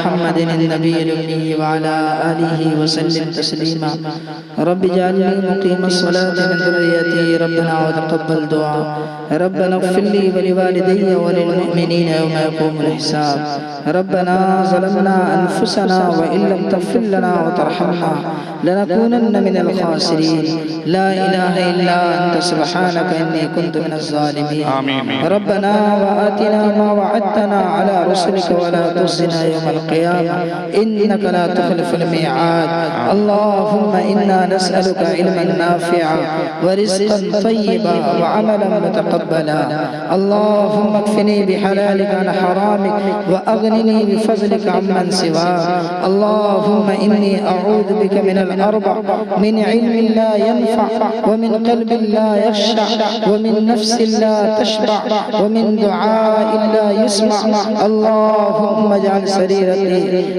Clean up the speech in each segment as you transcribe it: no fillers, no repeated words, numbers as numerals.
محمد النبي الأمي وعلى آله وسلم تسليما رب اجعلني مقيم الصلاة من ذريتي ربنا وتقبل دعاء ربنا اغفر لي ولوالدي وللمؤمنين يوم يقوم الحساب ربنا ظلمنا أنفسنا وإن لم تغفر لنا وترحمنا لنكونن من الخاسرين لا إله إلا أنت سبحانك إني كنت من الظالمين ربنا وآتنا ما وعدتنا على رسلك ولا تخزنا يوم القيامة إنك لا تخلف الميعاد اللهم إنا نسألك علما نافعا ورزقا طيبا وعملا متقبلا اللهم اكفني بحلالك عن حرامك وأغنني بفضلك عمن سواك اللهم إني أعوذ بك من الأربع من علم لا ينفع ومن قلب لا يخشع ومن نفس لا تشبع ومن دعاء لا يسمع اللهم اجعل سريرتي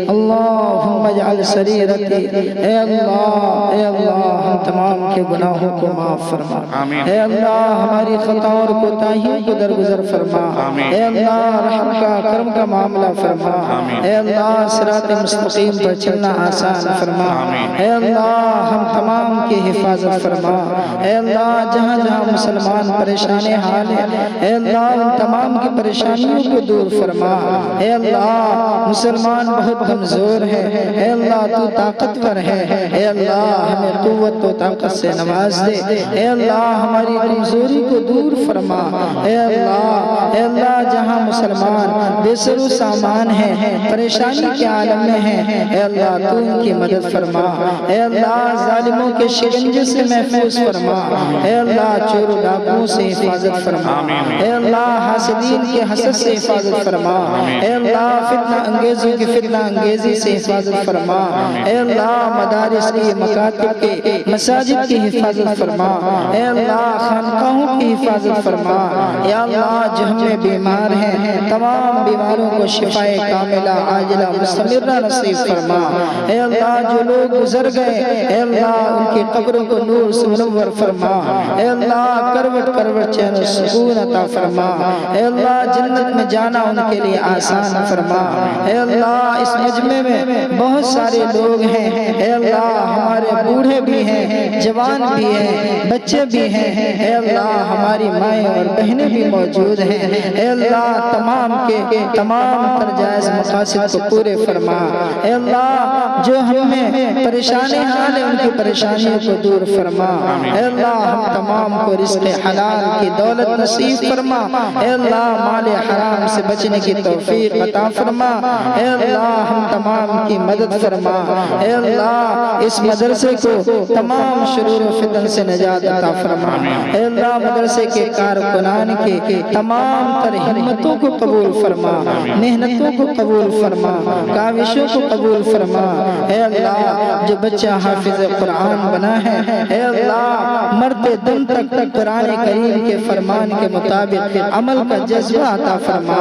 اللهم اجعل سريرتي اے اللہ ہم تمام کے گناہوں کو معاف فرما اے اللہ ہماری خطاؤں اور کوتاہیوں کو درگزر فرما اے اللہ رحم کا کرم کا معاملہ فرما اے اللہ صراط مستقیم پر چلنا آسان فرما اے اللہ ہم تمام کی حفاظت فرما اے اللہ جہاں جہاں مسلمان پریشان حال ہے اے اللہ ان تمام کی پریشانیوں کو دور فرما اے اللہ مسلمان بہت کمزور ہے اے اللہ تو طاقتور ہے اے اللہ ہمیں قوت و طاقت سے نواز دے اے اللہ ہماری کمزوری کو دور فرما اے اللہ جہاں مسلمان بے سر و سامان ہے پریشانی کے عالم میں ہے اے اللہ تو ان کی مدد فرما اے اللہ ظالموں کے شکنجے سے محفوظ فرما اے اللہ چور و ڈاکوں سے حفاظت فرما اے اللہ حاسدین کے حسد سے حفاظت فرما اے اللہ فتنہ انگیزوں کی فتنہ انگیزی سے حفاظت فرما اے اللہ مدارس کی مکاتب کے مساجد کی حفاظت فرما اے اللہ خانقاہوں کی حفاظت فرما یا اللہ جو ہمیں بیمار ہیں تمام بیماروں کو شفائے کاملہ عاجلہ مستمرہ نصیب فرما اے اللہ جو لوگ گزر گئے اے اللہ ان کی قبروں کو نور سے منور فرما اے اللہ کروٹ کروٹ چین و سکون عطا فرما اے اللہ جنت میں جانا ان کے لیے آسان فرما اے اللہ اس مجمع میں بہت سارے لوگ ہیں اے اللہ ہمارے بوڑھے بھی ہیں جوان بھی ہیں بچے بھی ہیں اے اللہ ہماری مائیں اور بہنیں بھی موجود ہیں اے اللہ تمام کے تمام ترجائز مقاصد کو پورے فرما اے اللہ جو ہمیں پریشان حال ہے ان کی پریشانیوں کو دور فرما اے اللہ ہم تمام کو رزق حلال کی دولت نصیب فرما اے اللہ مال حرام سے بچنے کی توفیق عطا فرما اے اللہ ہم تمام کی مدد فرما اے اللہ اس مدرسے کو تمام شرور و فتن سے نجات عطا فرما اے اللہ مدرسے کے کارکنان کے تمام تر ہمتوں کو قبول فرما محنتوں کو قبول فرما کاوشوں کو قبول فرما اے اللہ جو بچہ حافظ قرآن بنا ہے اے اللہ مرتے دم تک قرآن کریم کے فرمان کے مطابق عمل کا جذبہ عطا فرما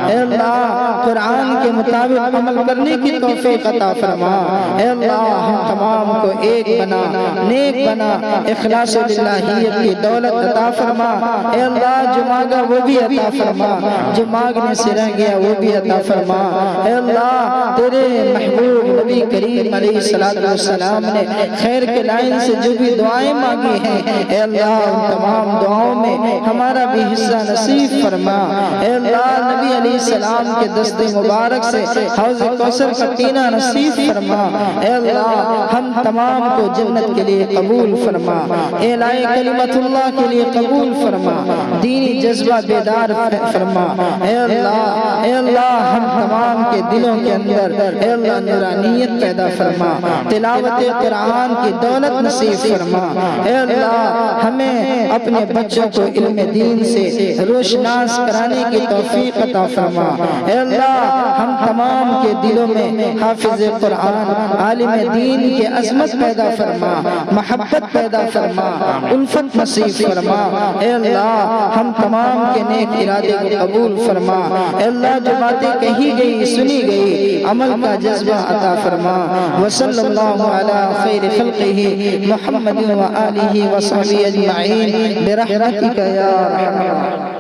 اے اللہ قرآن کے مطابق عمل کرنے کی توفیق عطا فرما اے اللہ ہم تمام کو ایک بنا نیک بنا اخلاص و للہیت کی دولت عطا فرما اے اللہ جو مانگا وہ بھی عطا فرما جو مانگنے سے رہ گیا وہ بھی عطا فرما اے اللہ تیرے محبوب نبی کریم علیہ السلام نے خیر کے لائن سے جو بھی دعائیں مانگی ہیں اے اللہ ان تمام دعاؤں میں ہمارا بھی حصہ نصیب فرما اے اللہ نبی علیہ السلام کے دست مبارک سے حوض کوثر کا پینا نصیب فرما اے اللہ ہم تمام کو جنت کے لیے قبول فرما اعلاء کلمت اللہ کے لیے قبول فرما دینی جذبہ بیدار فرما اے اللہ ہم تمام کے دلوں کے اندر اے اللہ نورانیت پیدا فرما تلاوت قرآن کی دولت نصیب فرما اے اللہ ہمیں اپنے بچوں کو علم دین سے روشناس کرانے کی توفیق عطا فرما اے اللہ ہم تمام کے دلوں میں حافظ قرآن عالم دین کی عظمت پیدا فرما محبت پیدا فرما الفت نصیب فرما اے اللہ ہم تمام کے نیک ارادے کو قبول فرما اے اللہ جو باتیں کہی گئی سنی گئی عمل کا جذبہ عطا فرما وصلی اللہ علی خیر خلقہ محمد و آلہ و صحبہ اجمعین برحمتک یا رحمت.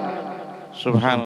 سبحان